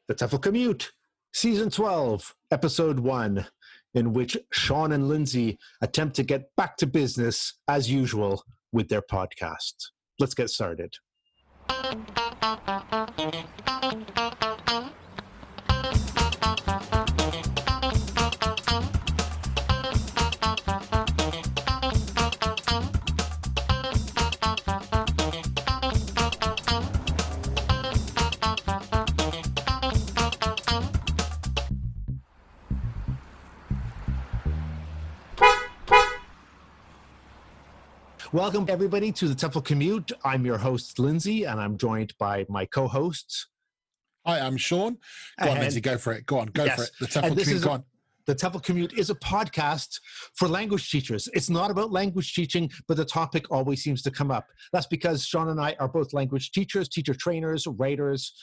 the TEFL Commute, Season 12, Episode 1, in which Shaun and Lindsay attempt to get back to business, as usual, with their podcast. Let's get started. Welcome, everybody, to the TEFL Commute. I'm your host, Lindsay, and I'm joined by my co-hosts. Hi, I'm Shaun. Go on, Lindsay, go for it. Go on, go for it. The TEFL Commute, go on. The TEFL Commute is a podcast for language teachers. It's not about language teaching, but the topic always seems to come up. That's because Shaun and I are both language teachers, teacher trainers, writers,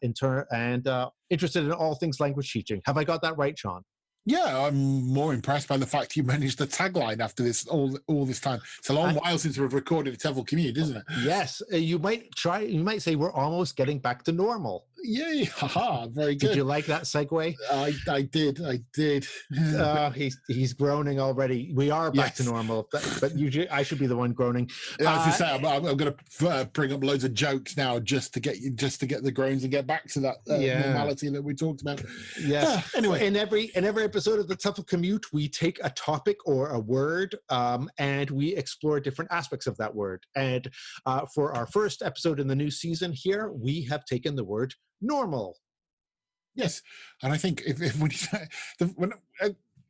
interested in all things language teaching. Have I got that right, Shaun? Yeah, I'm more impressed by the fact you managed the tagline after this all this time. It's a long while since we've recorded a TEFL Commute, isn't it? Yes, you might say we're almost getting back to normal. Yay, haha, very good. Did you like that segue? I did. He's groaning already. We are back to normal, but usually I should be the one groaning. Yeah, as you say, I'm going to bring up loads of jokes now just to get the groans and get back to that normality that we talked about. Yes. Anyway, in every episode of the TEFL Commute, we take a topic or a word, and we explore different aspects of that word. And for our first episode in the new season here, we have taken the word normal. Yes, and I think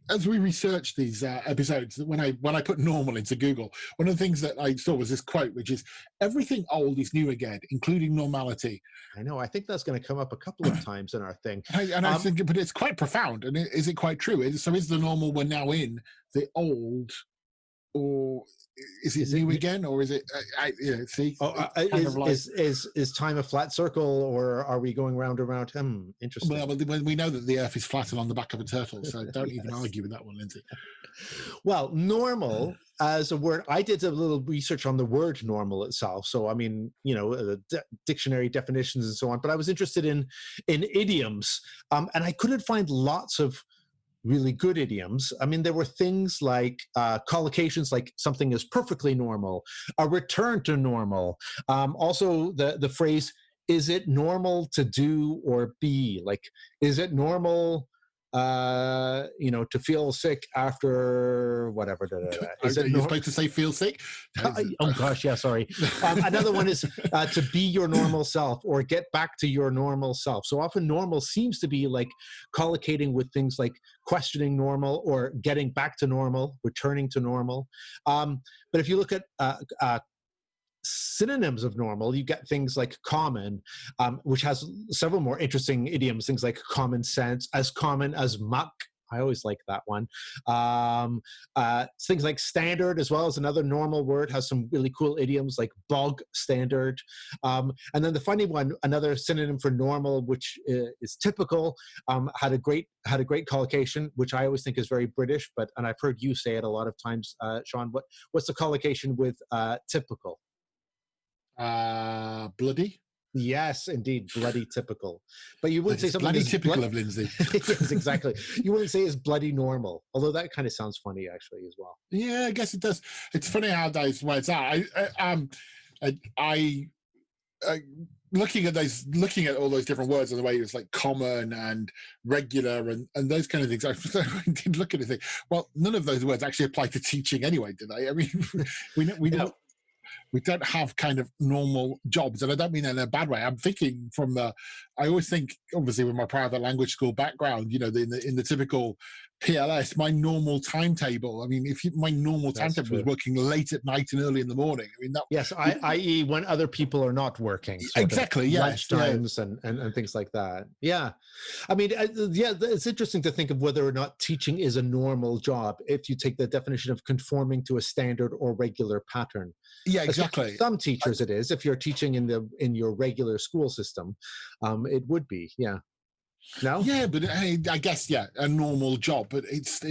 as we research these episodes, when I put normal into Google, one of the things that I saw was this quote, which is, "Everything old is new again, including normality." I know. I think that's going to come up a couple of times in our thing. I think, but it's quite profound. And is it quite true? So is the normal we're now in the old, or is it new again, or is it? Is time a flat circle, or are we going round and round? Interesting. Well, we know that the Earth is flat and on the back of a turtle, so don't even argue with that one, Lindsay. Well, normal as a word, I did a little research on the word normal itself. So, I mean, dictionary definitions and so on. But I was interested in idioms, and I couldn't find lots of really good idioms. I mean, there were things like collocations, like something is perfectly normal, a return to normal. Also, the phrase, is it normal to do or be? Like, is it normal, to feel sick after whatever? Is it supposed to say feel sick? Oh gosh, yeah, sorry. Another one is to be your normal self, or get back to your normal self. So often normal seems to be like collocating with things like questioning normal, or getting back to normal, returning to normal. But if you look at synonyms of normal, you get things like common, which has several more interesting idioms, things like common sense, as common as muck. I always like that one. Things like standard, as well as another normal word, has some really cool idioms like bog standard. And then the funny one, another synonym for normal, which is typical, had a great collocation, which I always think is very British, and I've heard you say it a lot of times, Shaun. What's the collocation with typical? Bloody. Yes, indeed, bloody typical. But you wouldn't say something bloody typical of Lindsay. Yes, exactly. You wouldn't say it's bloody normal, although that kind of sounds funny actually as well. Yeah, I guess it does. It's funny how those words are. Looking at all those different words and the way it's like common and regular and those kind of things, I did look at it and think, well, none of those words actually apply to teaching anyway, do they? I mean, we know. We don't have kind of normal jobs, and I don't mean that in a bad way. I'm thinking I always think, obviously, with my private language school background, in the typical PLS, my normal timetable. I mean, my normal timetable was working late at night and early in the morning. I mean, i.e., when other people are not working. Exactly. Yeah. Lunch times and things like that. Yeah. I mean, it's interesting to think of whether or not teaching is a normal job if you take the definition of conforming to a standard or regular pattern. Yeah, exactly. Some teachers it is. If you're teaching in your regular school system, it would be. Yeah. No? Yeah, but I guess, a normal job. But it's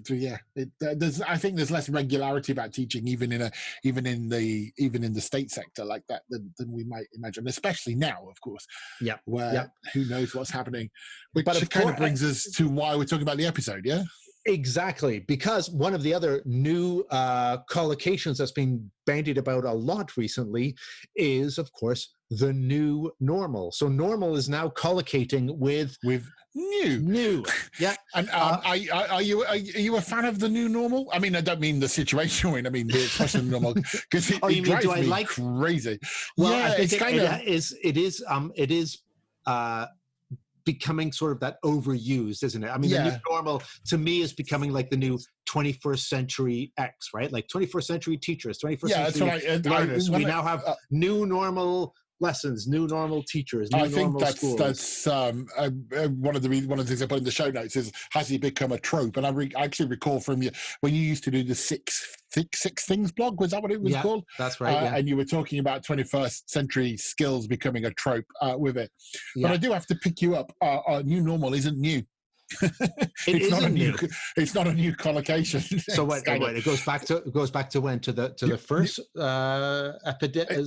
Yeah, I think there's less regularity about teaching, even in the state sector like that, than we might imagine, especially now, of course, Yeah, yeah. where who knows what's happening, But which of kind course, of brings us to why we're talking about the episode. Yeah. exactly, because one of the other new collocations that's been bandied about a lot recently is, of course, the new normal. So normal is now collocating with New. new. Yeah. And are you a fan of the new normal? I mean, I don't mean the situation we're in. I mean the expression normal, because Oh, it you mean do drives I me like? crazy. Well, I Yeah, think it's kind of. it is becoming sort of that overused, isn't it? I mean, the new Yeah, normal to me is becoming like the new 21st century X, right? Like 21st century teachers, 21st yeah. That's what century learners. We now have new normal lessons, new normal teachers, I new think normal schools. that's one of the things I put in the show notes is, has he become a trope? And I actually recall from you when you used to do the six things blog. Was that what it was Yeah, called? that's right. Yeah, And you were talking about 21st century skills becoming a trope with it. But yeah. I do have to pick you up. New normal isn't new. It It's not a isn't new. new. It's not a new collocation. So what? It goes back to when, to the first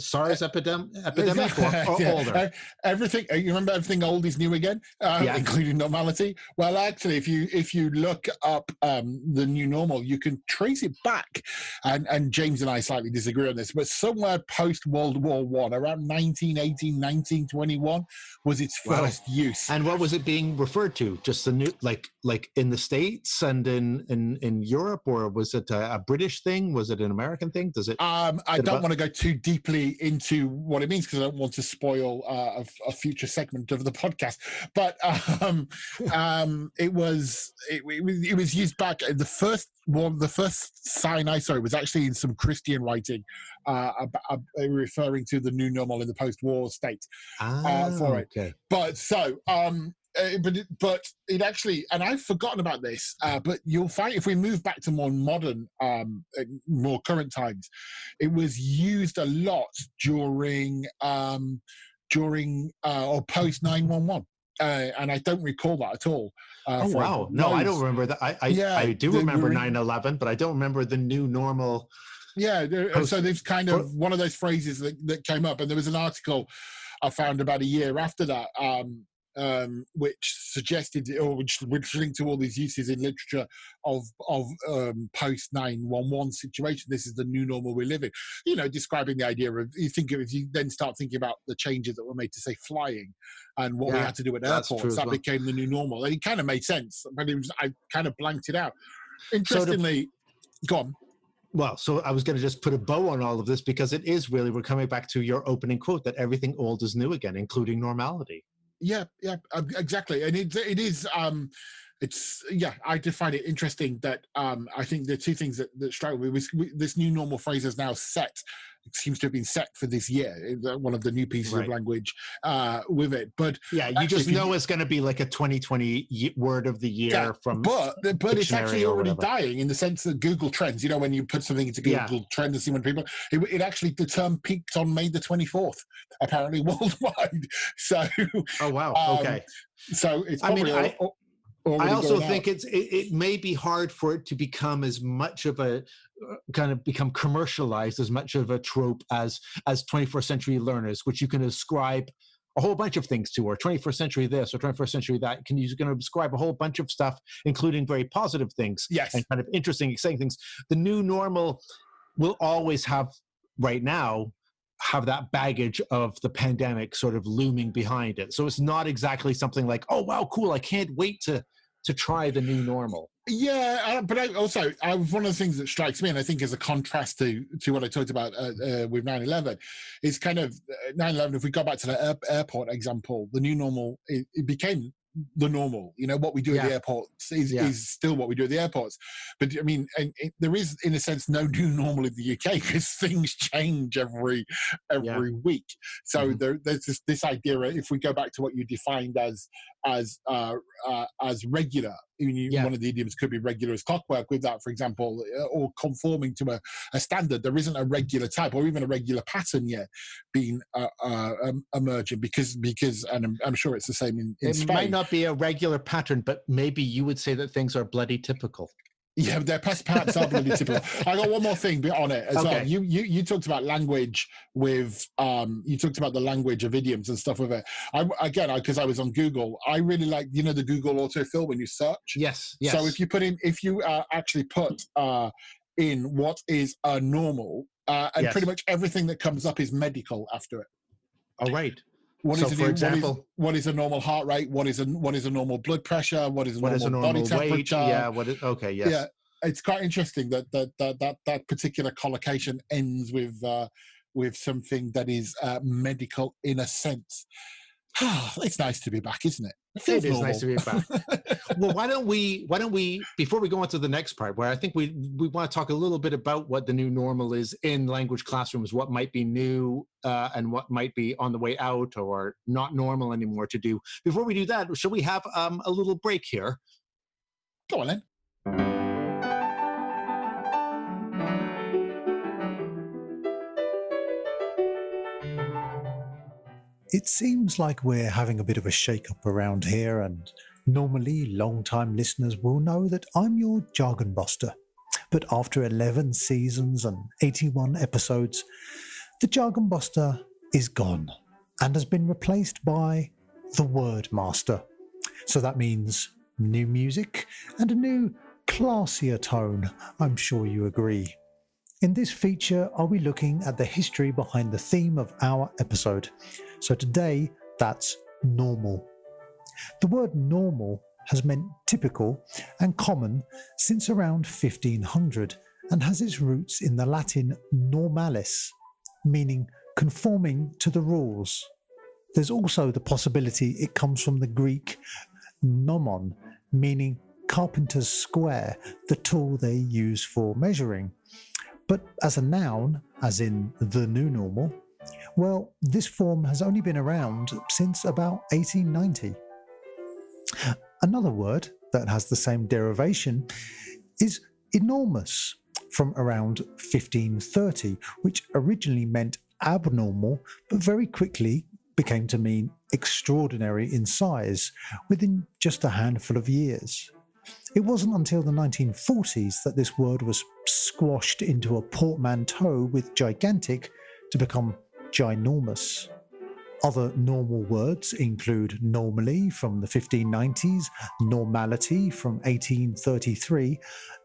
SARS epidemic, or Yeah, older? everything. You remember everything old is new again, Yeah. including normality. Well, actually, if you look up the new normal, you can trace it back. And James and I slightly disagree on this, but somewhere post World War One, around 1918, 1921, was its Wow. first use. And what was it being referred to? Just the new, like in the States and in Europe, or was it a British thing? Was it an American thing? Does it? I don't want to go too deeply into what it means because I don't want to spoil a future segment of the podcast. But it was used back. The first one, the first sign I saw was actually in some Christian writing, referring to the new normal in the post-war state for it. Okay. But so. But it actually, and I've forgotten about this, but you'll find if we move back to more modern, more current times, it was used a lot during or post 911. And I don't recall that at all. Oh wow! No, I don't remember that. I do remember 9/11, but I don't remember the new normal. Yeah, so there's kind of one of those phrases that came up, and there was an article I found about a year after that. Which suggested, or which linked to all these uses in literature of post 911 situation. This is the new normal we live in. Describing the idea of if you then start thinking about the changes that were made to say flying and what we had to do at airports, that became the new normal. And it kind of made sense, but I kind of blanked it out. Interestingly, go on. Well, so I was going to just put a bow on all of this because it is really, we're coming back to your opening quote that everything old is new again, including normality. Yeah, exactly. And it is I did find it interesting that I think the two things that strike me was this new normal phrase is now set. It seems to have been set for this year, one of the new pieces of language with it. But yeah, you just know it's going to be like a 2020 word of the year from. But it's actually already dying in the sense that Google Trends. When you put something into Google Trends and see when people, it actually, the term peaked on May the 24th, apparently worldwide. So. Oh wow! Okay. So it's probably. I also think it may be hard for it to become as much of a kind of become commercialized as much of a trope as 21st century learners, which you can ascribe a whole bunch of things to, or 21st century this or 21st century that. You can ascribe a whole bunch of stuff, including very positive things, and kind of interesting, exciting things. The new normal will always have, right now, have that baggage of the pandemic sort of looming behind it. So it's not exactly something like, oh wow, cool, I can't wait to try the new normal. Yeah, but one of the things that strikes me, and I think is a contrast to what I talked about with 9/11, is kind of 9/11. If we go back to the airport example, the new normal, it became the normal. What we do at the airports is still what we do at the airports. But I mean, there is, in a sense, no new normal in the UK because things change every week. So there's this idea. If we go back to what you defined as regular, one of the idioms could be regular as clockwork. With that, for example, or conforming to a standard, there isn't a regular type or even a regular pattern yet being emerging because, and I'm sure it's the same in Spain. It might not be a regular pattern, but maybe you would say that things are bloody typical. Yeah, they're perhaps are bloody typical. I got one more thing on it as well. Okay. You talked about language with you talked about the language of idioms and stuff with it. Because I was on Google, I really like the Google autofill when you search. Yes. So Yes. if you actually put in what is a normal, and pretty Yes. much everything that comes up is medical after it. All right. What So, is for example, what is a normal heart rate? What is a normal blood pressure? What is a what is a normal body normal weight? temperature? Yeah. What is okay? Yes. Yeah, it's quite interesting that particular collocation ends with something that is medical in a sense. It's nice to be back, isn't it? It feels It is normal. nice to be back. Well, why don't we before we go on to the next part, where I think we want to talk a little bit about what the new normal is in language classrooms, what might be new and what might be on the way out or not normal anymore to do. Before we do that, shall we have a little break here? Go on then. It seems like we're having a bit of a shake-up around here, and normally long-time listeners will know that I'm your jargon buster. But after 11 seasons and 81 episodes, the jargon buster is gone and has been replaced by the word master. So that means new music and a new, classier tone, I'm sure you agree. In this feature, I'll be looking at the history behind the theme of our episode. So today, that's normal. The word normal has meant typical and common since around 1500 and has its roots in the Latin normalis, meaning conforming to the rules. There's also the possibility it comes from the Greek nomon, meaning carpenter's square, the tool they use for measuring. But as a noun, as in the new normal, well, this form has only been around since about 1890. Another word that has the same derivation is enormous, from around 1530, which originally meant abnormal, but very quickly became to mean extraordinary in size within just a handful of years. It wasn't until the 1940s that this word was squashed into a portmanteau with gigantic to become ginormous. Other normal words include normally from the 1590s, normality from 1833,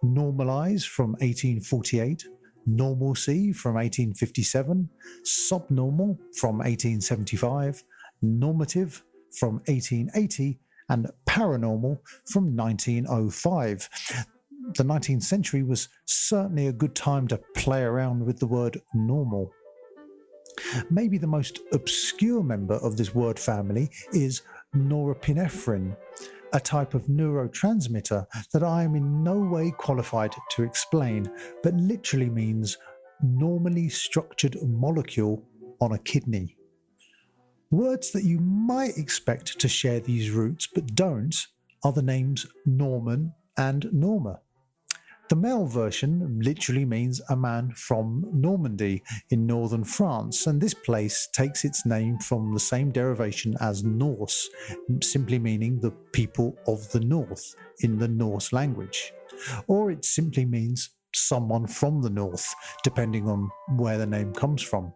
normalize from 1848, normalcy from 1857, subnormal from 1875, normative from 1880, and paranormal from 1905. The 19th century was certainly a good time to play around with the word normal. Maybe the most obscure member of this word family is norepinephrine, a type of neurotransmitter that I am in no way qualified to explain, but literally means normally structured molecule on a kidney. Words that you might expect to share these roots but don't are the names Norman and Norma. The male version literally means a man from Normandy in northern France, and this place takes its name from the same derivation as Norse, simply meaning the people of the north in the Norse language. Or it simply means someone from the north, depending on where the name comes from.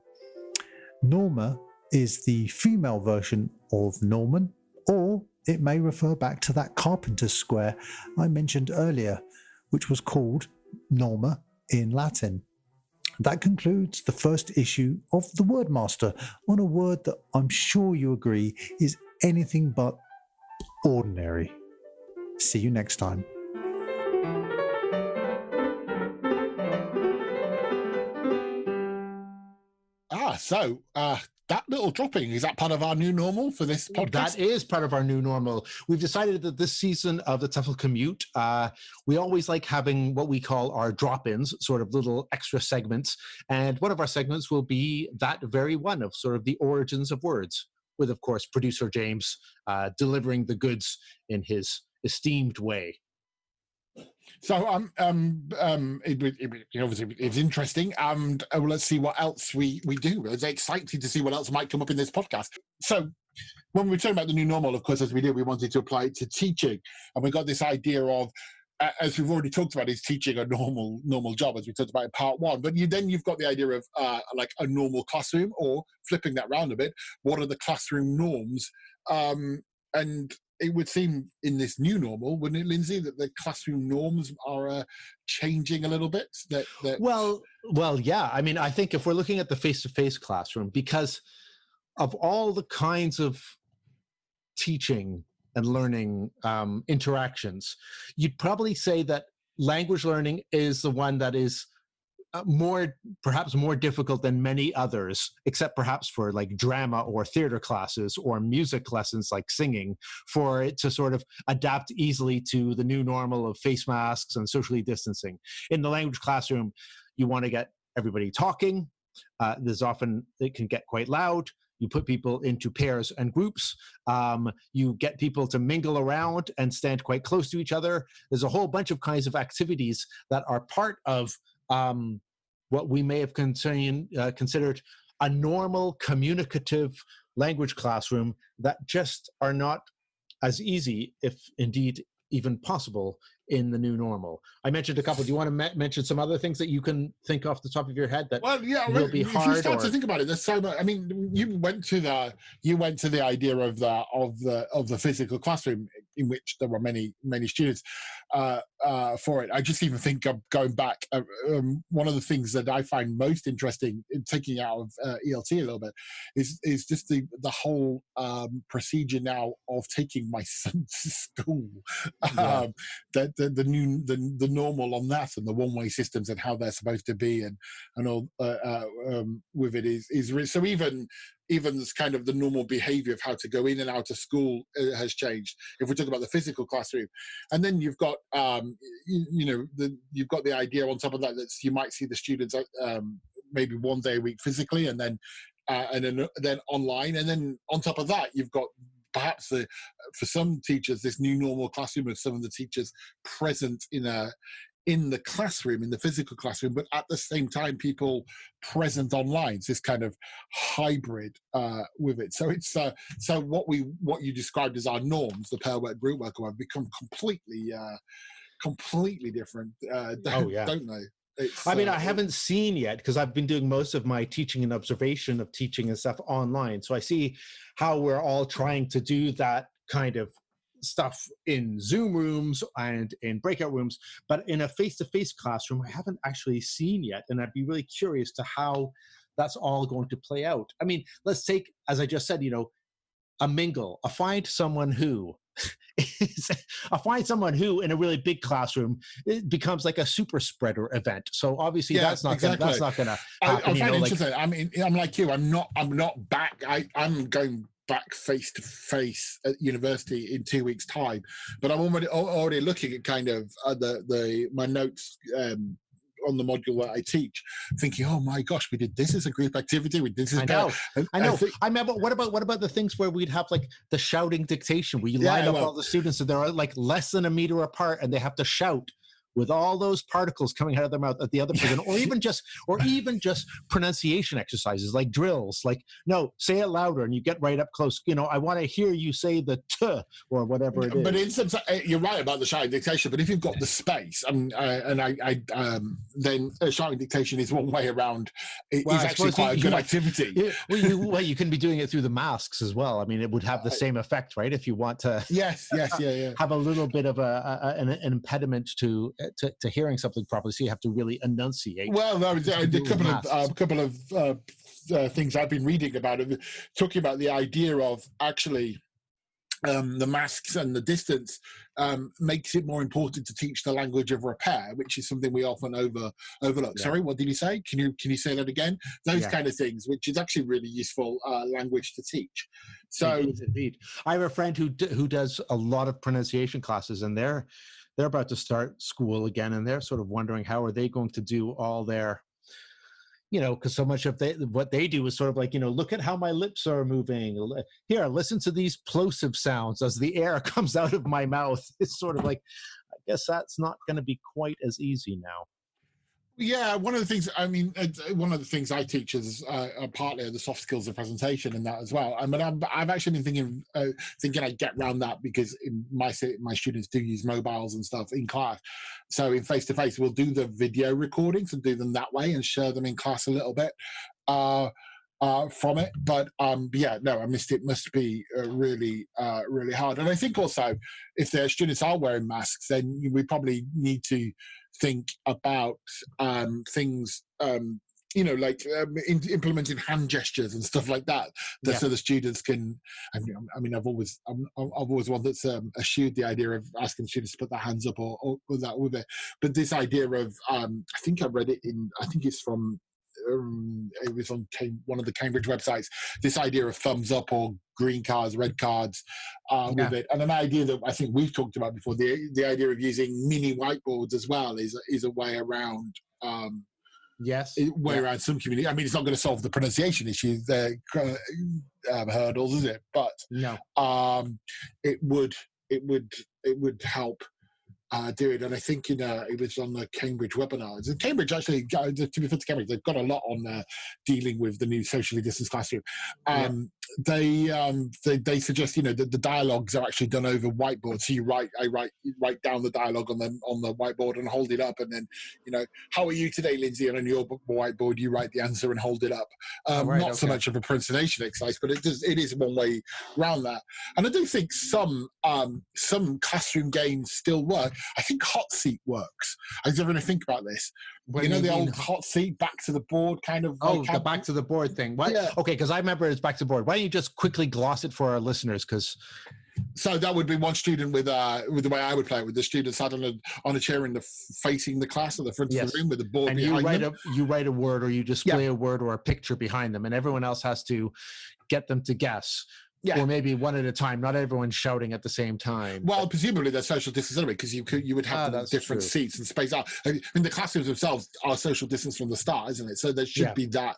Norma is the female version of Norman, or it may refer back to that carpenter's square I mentioned earlier, which was called norma in Latin. That concludes the first issue of The Wordmaster on a word that I'm sure you agree is anything but ordinary. See you next time. So that little dropping, is that part of our new normal for this podcast? That is part of our new normal. We've decided that this season of the TEFL Commute, we always like having what we call our drop-ins, sort of little extra segments. And one of our segments will be that very one of sort of the origins of words, with, of course, producer James delivering the goods in his esteemed way. So obviously it's interesting, and let's see what else we do. It's exciting to see what else might come up in this podcast. So when we were talking about the new normal, of course, as we did, we wanted to apply it to teaching, and we got this idea of as we've already talked about, is teaching a normal job, as we talked about in part one. But you've got the idea of like a normal classroom, or flipping that round a bit, what are the classroom norms? And it would seem in this new normal, wouldn't it, Lindsay, that the classroom norms are changing a little bit? Well, yeah. I mean, I think if we're looking at the face-to-face classroom, because of all the kinds of teaching and learning interactions, you'd probably say that language learning is the one that is perhaps more difficult than many others, except perhaps for like drama or theater classes or music lessons like singing, for it to sort of adapt easily to the new normal of face masks and socially distancing. In the language classroom, you want to get everybody talking. It can get quite loud. You put people into pairs and groups. You get people to mingle around and stand quite close to each other. There's a whole bunch of kinds of activities that are part of what we may have considered a normal communicative language classroom that just are not as easy, if indeed even possible, in the new normal. I mentioned a couple. Do you want to mention some other things that you can think off the top of your head that will be hard? If you start to think about it, there's so much. I mean, you went to the idea of the physical classroom, in which there were many students for it. I just even think of going back. One of the things that I find most interesting in taking out of ELT a little bit is just the whole procedure now of taking my son to school. Yeah. The normal on that, and the one-way systems and how they're supposed to be, and all with it is so even this kind of the normal behavior of how to go in and out of school has changed. If we talk about the physical classroom, and then you've got you've got the idea on top of that you might see the students maybe one day a week physically, and then online, and then on top of that you've got perhaps for some teachers this new normal classroom of some of the teachers present in the classroom, in the physical classroom, but at the same time people present online. So this kind of hybrid with it. So it's so what you described as our norms, the pair work, group work, have become completely different. Don't they? I mean, I haven't seen yet, because I've been doing most of my teaching and observation of teaching and stuff online. So I see how we're all trying to do that kind of stuff in Zoom rooms and in breakout rooms, but in a face-to-face classroom, I haven't actually seen yet. And I'd be really curious to how that's all going to play out. I mean, let's take, as I just said, a mingle, a find someone who in a really big classroom, it becomes like a super spreader event. So obviously that's not going to happen. I find it interesting. I mean, I'm like you. I'm not back. I'm going back face to face at university in 2 weeks' time, but I'm already looking at kind of my notes on the module that I teach, thinking, oh my gosh, we did this as a group activity. We did this. I know. I remember. What about the things where we'd have like the shouting dictation, where you line up all the students and they're like less than a meter apart, and they have to shout with all those particles coming out of their mouth at the other person, or even just pronunciation exercises like drills, like, no, say it louder, and you get right up close. I want to hear you say the t or whatever it is. But in some, you're right about the shouting dictation. But if you've got the space, then shouting dictation is one way around. It's actually quite a good activity. You can be doing it through the masks as well. I mean, it would have the same effect, right? If you want to, have a little bit of an impediment to hearing something properly, so you have to really enunciate. Well, a couple of things I've been reading about it, talking about the idea of actually the masks and the distance makes it more important to teach the language of repair, which is something we often overlook. Yeah. Sorry, what did you say? Can you say that again? Those kind of things, which is actually really useful language to teach. So indeed. I have a friend who does a lot of pronunciation classes, and they're about to start school again, and they're sort of wondering how are they going to do all their, because so much of what they do is sort of like, look at how my lips are moving. Here, listen to these plosive sounds as the air comes out of my mouth. It's sort of like, I guess that's not going to be quite as easy now. Yeah, one of the things, I mean, one of the things I teach is partly the soft skills of presentation and that as well. I mean, I've actually been thinking I'd get around that because in my students do use mobiles and stuff in class. So in face to face, we'll do the video recordings and do them that way and share them in class a little bit. From it, but yeah, no, I missed it. Must be really really hard. And I think also if their students are wearing masks, then we probably need to think about things like implementing hand gestures and stuff like that, so the students can. I mean, I've always one that's eschewed the idea of asking students to put their hands up or that with it, but this idea of I think I read it in, I think it's from it was on one of the Cambridge websites, this idea of thumbs up or green cards, red cards with it. And an idea that I think we've talked about before, the idea of using mini whiteboards as well is a way around around some community. I mean, it's not going to solve the pronunciation issues, the hurdles, is it? But no, it would help do it. And I think it was on the Cambridge webinars. And Cambridge actually, to be fair to Cambridge, they've got a lot on dealing with the new socially distanced classroom. They suggest that the dialogues are actually done over whiteboards. So I write down the dialogue on the whiteboard and hold it up, and then how are you today, Lindsay? And on your whiteboard you write the answer and hold it up. So much of a pronunciation exercise, but it is one way around that. And I do think some classroom games still work. I think hot seat works. I was ever going to think about this. The old hot seat, back to the board kind of. Oh, the back to the board thing. What? Yeah. Okay, because I remember it's back to the board. Why don't you just quickly gloss it for our listeners? Because so that would be one student with the way I would play it, with the student sat on a chair facing the class at the front of the room with the board and behind them. You write a word, or you display a word or a picture behind them, and everyone else has to get them to guess. Yeah. Or maybe one at a time, not everyone shouting at the same time. Well, presumably they're social distance anyway, because you would have different seats and space. I mean, the classrooms themselves are social distance from the start, isn't it? So there should be that.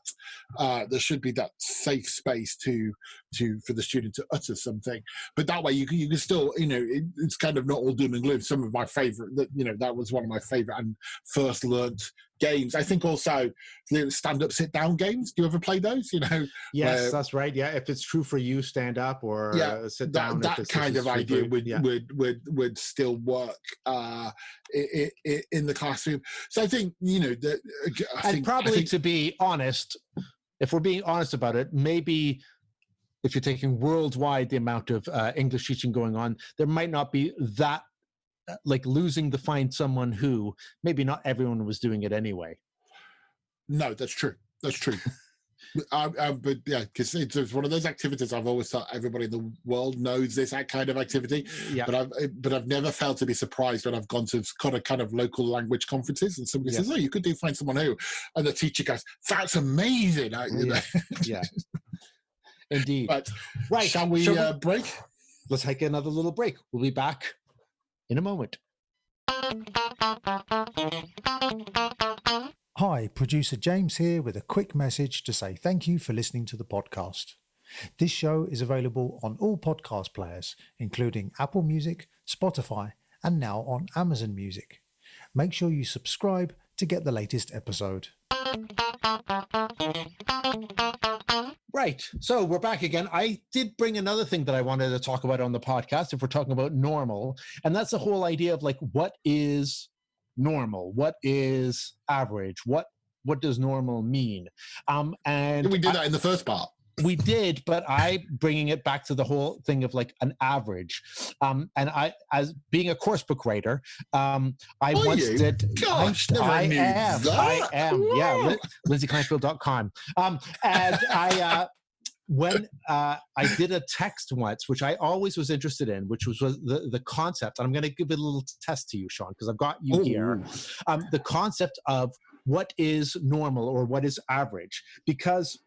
There should be that safe space for the student to utter something. But that way, you can still, it's kind of not all doom and gloom. Some of my favorite, that was one of my favorite and first learnt games. I think also the stand-up, sit-down games. Do you ever play those? Yes, that's right. Yeah, if it's true for you, stand up or sit down. That kind of idea would still work in the classroom. So I think to be honest, if we're being honest about it, maybe if you're taking worldwide the amount of English teaching going on, there might not be that. Like losing the find someone who maybe not everyone was doing it anyway. No, that's true. But yeah, because it's one of those activities I've always thought everybody in the world knows this kind of activity. Yeah. But I've never felt to be surprised when I've gone to kind of local language conferences and somebody says, "Oh, you could find someone who," and the teacher goes, "That's amazing." Yeah. Indeed. But shall we break? Let's take another little break. We'll be back in a moment. Hi, producer James here with a quick message to say thank you for listening to the podcast. This show is available on all podcast players, including Apple Music, Spotify, and now on Amazon Music. Make sure you subscribe to get the latest episode. Right. So we're back again. I did bring another thing that I wanted to talk about on the podcast, if we're talking about normal, and that's the whole idea of like, what is normal? What is average? What does normal mean? And we did that in the first part. We did, but I bringing it back to the whole thing of like an average. And I, as being a course book writer, I am. Yeah, LindsayKleinfield.com. And when I did a text once, which I always was interested in, which was the concept, and I'm going to give it a little test to you, Shaun, because I've got you here. The concept of what is normal or what is average, because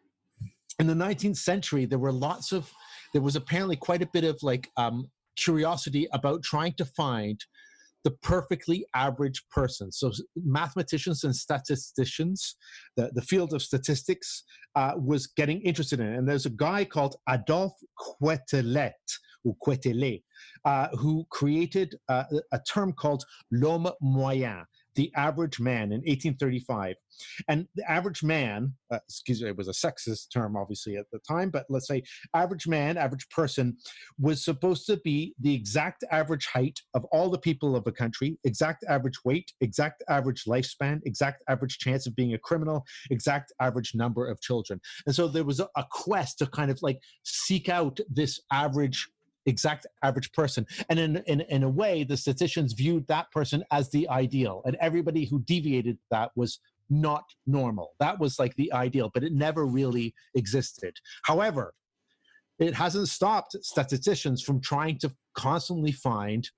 in the 19th century, there was apparently quite a bit of like curiosity about trying to find the perfectly average person. So mathematicians and statisticians, the field of statistics was getting interested in it. And there's a guy called Adolphe Quetelet, who created a term called l'homme moyen. the average man in 1835. And the average man, excuse me, it was a sexist term, obviously, at the time, but let's say average man, average person, was supposed to be the exact average height of all the people of a country, exact average weight, exact average lifespan, exact average chance of being a criminal, exact average number of children. And so there was a quest to kind of like seek out this exact average person, and in a way the statisticians viewed that person as the ideal, and everybody who deviated that was not normal. That was like the ideal, but it never really existed. However, it hasn't stopped statisticians from trying to constantly find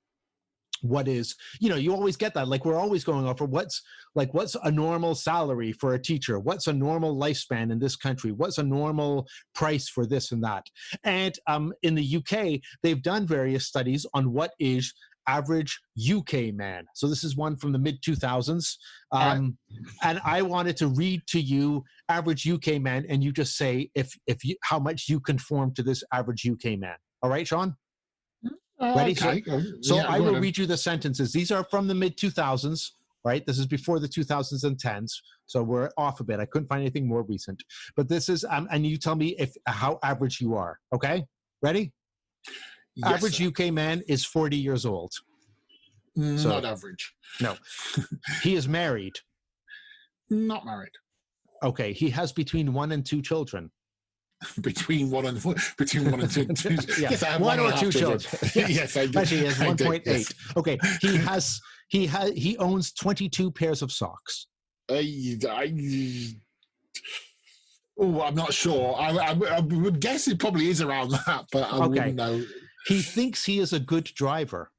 what is, you always get that, like we're always going off for what's a normal salary for a teacher, what's a normal lifespan in this country, what's a normal price for this and that. And in the UK, they've done various studies on what is average UK man. So this is one from the mid 2000s, and I wanted to read to you average UK man, and you just say if you how much you conform to this average UK man. All right, Shaun? Ready? Okay. So Yeah, I will read you the sentences. These are from the mid 2000s, right? This is before the 2010s, so we're off a bit. I couldn't find anything more recent, but this is and you tell me how average you are. Okay, ready? Yes, average sir. UK man is 40 years old. Not average. No. He is married. Not married. Okay, he has between 1 and 2 children. Between one and two. Yeah, Yes, I have one or two children. Yes, I do. Actually, he has 1.8. Yes. Okay, he owns 22 pairs of socks. I'm not sure. I would guess it probably is around that, but I wouldn't know. He thinks he is a good driver.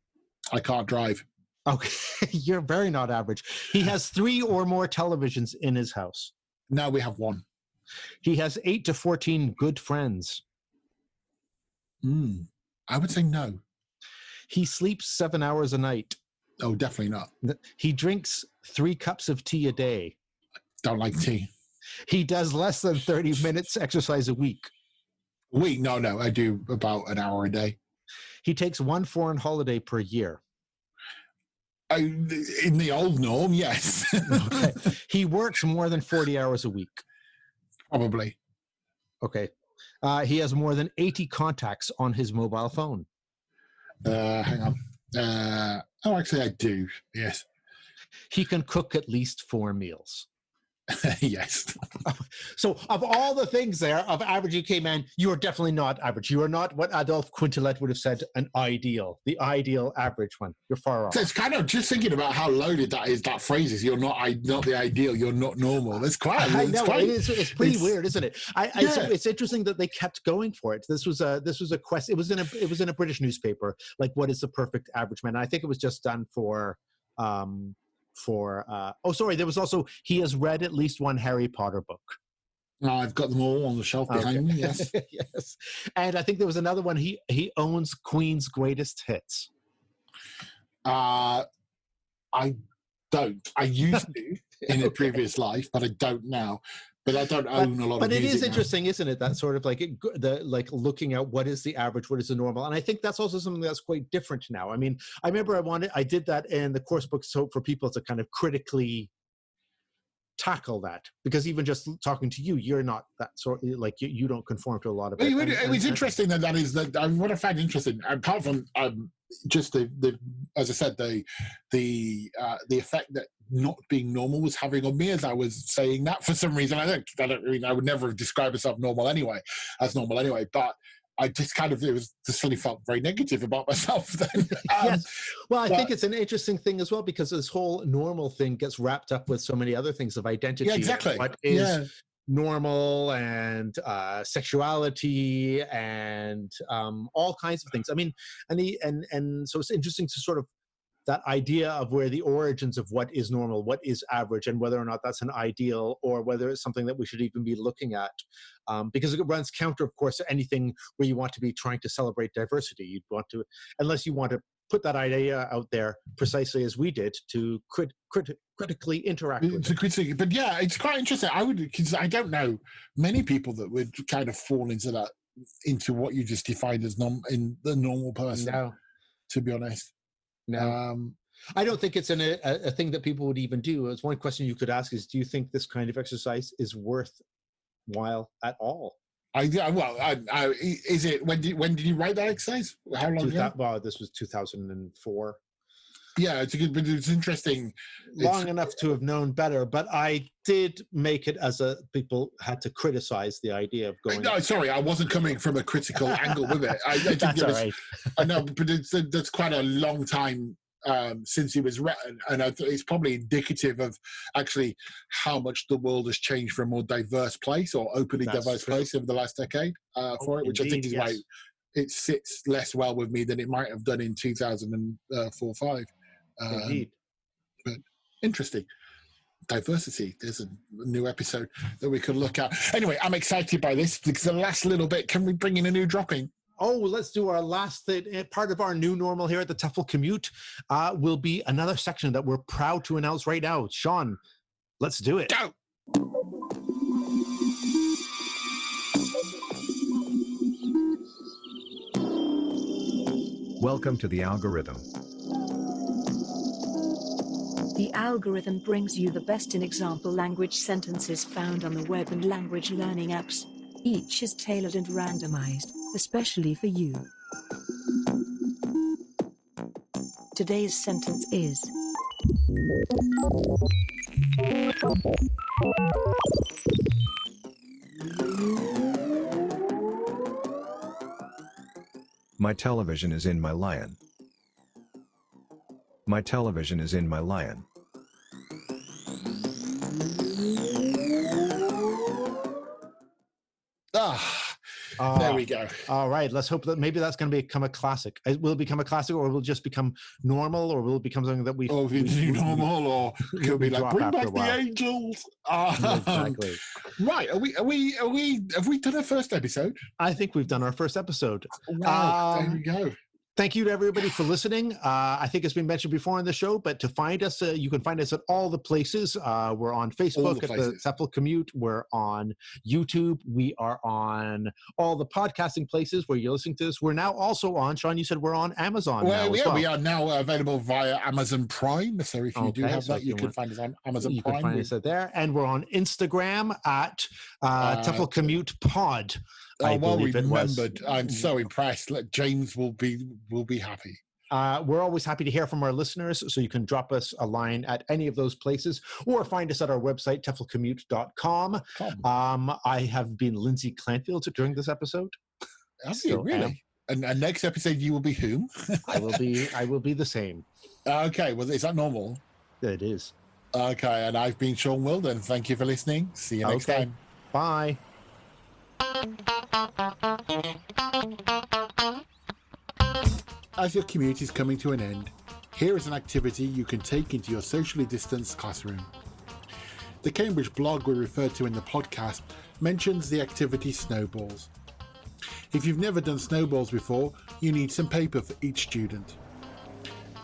I can't drive. Okay, you're very not average. He has 3 or more televisions in his house. No, we have 1. He has 8 to 14 good friends. I would say no. He sleeps 7 hours a night. Oh, definitely not. He drinks 3 cups of tea a day. Don't like tea. He does less than 30 minutes exercise a week. A week? No. I do about an hour a day. He takes 1 foreign holiday per year. In the old norm, yes. Okay. He works more than 40 hours a week. Probably. Okay. He has more than 80 contacts on his mobile phone. Hang on. Actually, I do. Yes. He can cook at least 4 meals. Yes. So of all the things there of average UK man, you are definitely not average. You are not what Adolphe Quintelet would have said, the ideal average one. You're far off. So it's kind of just thinking about how loaded that is. That phrase is, you're not the ideal, you're not normal. That's quite. I know, it's pretty weird, isn't it? It's interesting that they kept going for it. This was a quest. It was in a British newspaper. Like, what is the perfect average man? And I think it was just done for there was also, he has read at least 1 Harry Potter book. I've got them all on the shelf behind me. Yes. Yes. And I think there was another one. He owns Queen's greatest hits. I don't. I used to in a previous life, but I don't now. But I don't own a lot of music. But it is now. interesting, isn't it? That sort of like looking at what is the average, what is the normal, and I think that's also something that's quite different now. I mean, I remember I did that in the course book, so for people to kind of critically tackle that, because even just talking to you, you're not that sort, like you don't conform to a lot of it. It was interesting that is that what I found interesting, apart from just the as I said, the effect that not being normal was having on me as I was saying that. For some reason, I would never have described myself normal anyway, but I just kind of, it was just suddenly felt very negative about myself then. Yes. Well, I think it's an interesting thing as well, because this whole normal thing gets wrapped up with so many other things of identity. Yeah, exactly. What is normal, and sexuality, and all kinds of things. I mean, and so it's interesting to sort of that idea of where the origins of what is normal, what is average, and whether or not that's an ideal, or whether it's something that we should even be looking at. Because it runs counter, of course, to anything where you want to be trying to celebrate diversity. You'd want to, unless you want to put that idea out there precisely as we did, to critically interact with it. But yeah, it's quite interesting. Because I don't know many people that would kind of fall into what you just defined as in the normal person. No. To be honest. No. I don't think it's a thing that people would even do. It's one question you could ask is, do you think this kind of exercise is worthwhile at all? Is it when did you write that exercise? How long ago? Well, this was 2004. Yeah, it's interesting. Long enough to have known better, but I did make it as people had to criticize the idea of going. No, sorry, I wasn't coming from a critical angle with it. That's all right. I know, but that's quite a long time since it was written, and it's probably indicative of actually how much the world has changed for a more diverse place or openly diverse place over the last decade for it, which I think is why it sits less well with me than it might have done in 2004-5. Indeed. But interesting. Diversity. There's a new episode that we could look at. Anyway, I'm excited by this because the last little bit, can we bring in a new dropping? Oh, let's do our last part of our new normal here at the TEFL Commute. Will be another section that we're proud to announce right now. Shaun, let's do it. Go! Welcome to the algorithm. The algorithm brings you the best in example language sentences found on the web and language learning apps. Each is tailored and randomized, especially for you. Today's sentence is: My television is in my lion. My television is in my lion. There we go. All right. Let's hope that maybe that's going to become a classic. Will it become a classic, or will it just become normal, or will it become something that we? Or normal, or could be like bring back the angels. Exactly. Right. Have we done our first episode? I think we've done our first episode. Wow. There we go. Thank you to everybody for listening. I think it's been mentioned before in the show, but to find us, you can find us at all the places. We're on Facebook at the TEFL Commute. We're on YouTube. We are on all the podcasting places where you're listening to this. We're now also on, Shaun, you said we're on Amazon. We are now available via Amazon Prime. So if you do have that, you can find us on Amazon Prime. You can find us there. And we're on Instagram at TEFL Commute Pod. Well remembered. I'm so impressed. James will be happy. We're always happy to hear from our listeners, so you can drop us a line at any of those places or find us at our website, teflcommute.com. I have been Lindsay Clanfield during this episode. Have you really? And next episode you will be whom? I will be the same. Okay, well, is that normal? It is. Okay, and I've been Shaun Wilden. Thank you for listening. See you next time. Bye. As your commute is coming to an end, here is an activity you can take into your socially distanced classroom. The Cambridge blog we referred to in the podcast mentions the activity snowballs. If you've never done snowballs before, you need some paper for each student.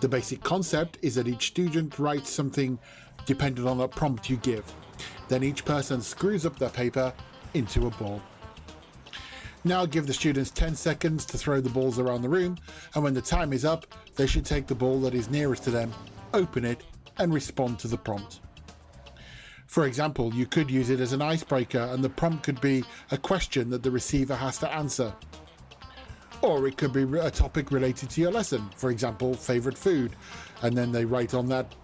The basic concept is that each student writes something dependent on the prompt you give. Then each person screws up their paper into a ball. Now give the students 10 seconds to throw the balls around the room, and when the time is up, they should take the ball that is nearest to them, open it, and respond to the prompt. For example, you could use it as an icebreaker, and the prompt could be a question that the receiver has to answer. Or it could be a topic related to your lesson, for example, favourite food, and then they write on that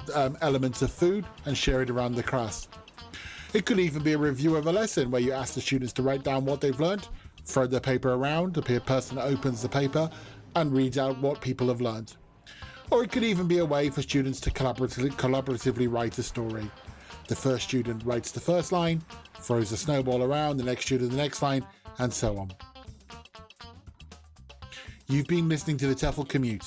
elements of food and share it around the class. It could even be a review of a lesson where you ask the students to write down what they've learned, throw their paper around, the person opens the paper and reads out what people have learned. Or it could even be a way for students to collaboratively write a story. The first student writes the first line, throws a snowball around, the next student the next line, and so on. You've been listening to the TEFL Commute,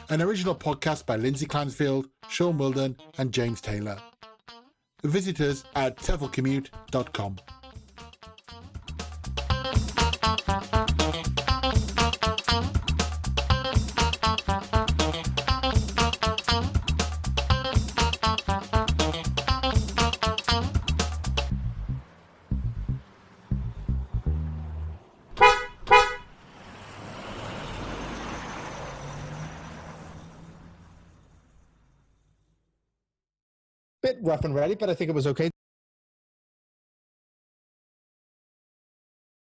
an original podcast by Lindsay Clanfield, Shaun Wilden and James Taylor. Visit us at teflcommute.com. bit rough and ready, but I think it was okay.